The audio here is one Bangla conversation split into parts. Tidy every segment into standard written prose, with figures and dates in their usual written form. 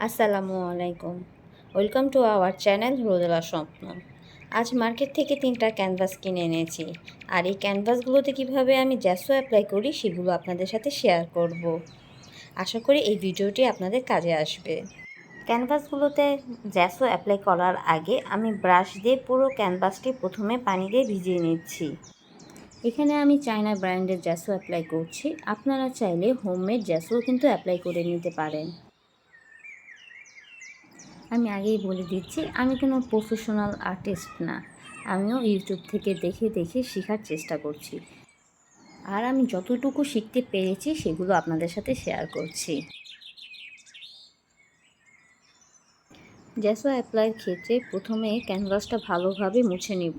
আসসালামু আলাইকুম। ওয়েলকাম টু আওয়ার চ্যানেল রোদেলা স্বপ্ন। আজ মার্কেট থেকে 3টা ক্যানভাস কিনে এনেছি। আর এই ক্যানভাসগুলোতে কিভাবে আমি জ্যাসো অ্যাপ্লাই করি সেগুলো আপনাদের সাথে শেয়ার করব। আশা করি এই ভিডিওটি আপনাদের কাজে আসবে। ক্যানভাসগুলোতে জ্যাসো অ্যাপ্লাই করার আগে আমি ব্রাশ দিয়ে পুরো ক্যানভাসটি প্রথমে পানি দিয়ে ভিজিয়ে নিচ্ছি। এখানে আমি চায়না ব্র্যান্ডের জ্যাসো অ্যাপ্লাই করছি। আপনারা চাইলে হোমমেড জ্যাসো কিন্তু অ্যাপ্লাই করে নিতে পারেন। আমি আগেই বলে দিচ্ছি, আমি কোনো প্রফেশনাল আর্টিস্ট না। আমিও ইউটিউব থেকে দেখে দেখে শেখার চেষ্টা করছি। আর আমি যতটুকু শিখতে পেরেছি সেগুলো আপনাদের সাথে শেয়ার করছি। জ্যাসো অ্যাপ্লাইয়ের ক্ষেত্রে প্রথমে ক্যানভাসটা ভালোভাবে মুছে নিব।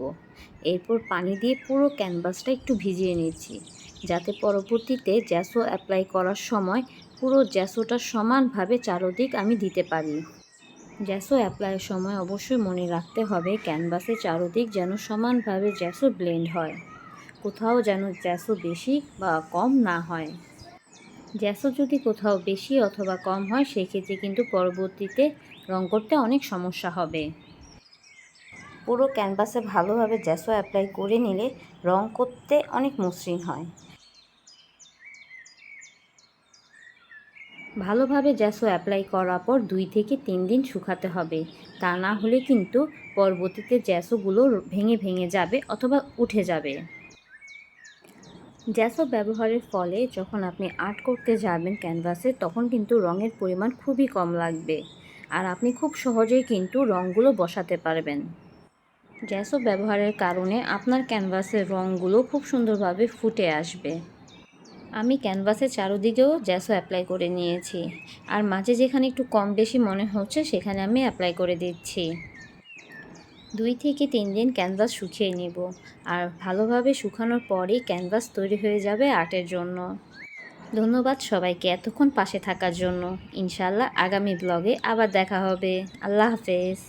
এরপর পানি দিয়ে পুরো ক্যানভাসটা একটু ভিজিয়ে নিচ্ছি, যাতে পরবর্তীতে জ্যাসো অ্যাপ্লাই করার সময় পুরো জ্যাসোটা সমানভাবে চারদিক আমি দিতে পারি। জ্যাসো অ্যাপ্লাইয়ের সময় অবশ্যই মনে রাখতে হবে ক্যানভাসের চারদিক যেন সমানভাবে জ্যাসো ব্লেন্ড হয়, কোথাও যেন জ্যাসো বেশি বা কম না হয়। জ্যাসো যদি কোথাও বেশি অথবা কম হয় সেক্ষেত্রে কিন্তু পরবর্তীতে রং করতে অনেক সমস্যা হবে। পুরো ক্যানভাসে ভালোভাবে জ্যাসো অ্যাপ্লাই করে নিলে রং করতে অনেক মসৃণ হয়। ভালোভাবে জ্যাসো অ্যাপ্লাই করার পর 2 থেকে 3 দিন শুকাতে হবে। তা না হলে কিন্তু পরবর্তীতে জ্যাসোগুলো ভেঙে ভেঙে যাবে অথবা উঠে যাবে। জ্যাসো ব্যবহারের ফলে যখন আপনি আর্ট করতে যাবেন ক্যানভাসে, তখন কিন্তু রঙের পরিমাণ খুবই কম লাগবে। আর আপনি খুব সহজেই কিন্তু রঙগুলো বসাতে পারবেন। জ্যাসো ব্যবহারের কারণে আপনার ক্যানভাসের রঙগুলো খুব সুন্দরভাবে ফুটে আসবে। আমি ক্যানভাসের চারদিকেও জ্যাসো অ্যাপ্লাই করে নিয়েছি। আর মাঝে যেখানে একটু কম বেশি মনে হচ্ছে সেখানে আমি অ্যাপ্লাই করে দিচ্ছি। 2 থেকে 3 দিন ক্যানভাস শুকিয়ে নিব। আর ভালোভাবে শুকানোর পরেই ক্যানভাস তৈরি হয়ে যাবে আর্টের জন্য। ধন্যবাদ সবাইকে এতক্ষণ পাশে থাকার জন্য। ইনশাআল্লাহ আগামী ব্লগে আবার দেখা হবে। আল্লাহ হাফেজ।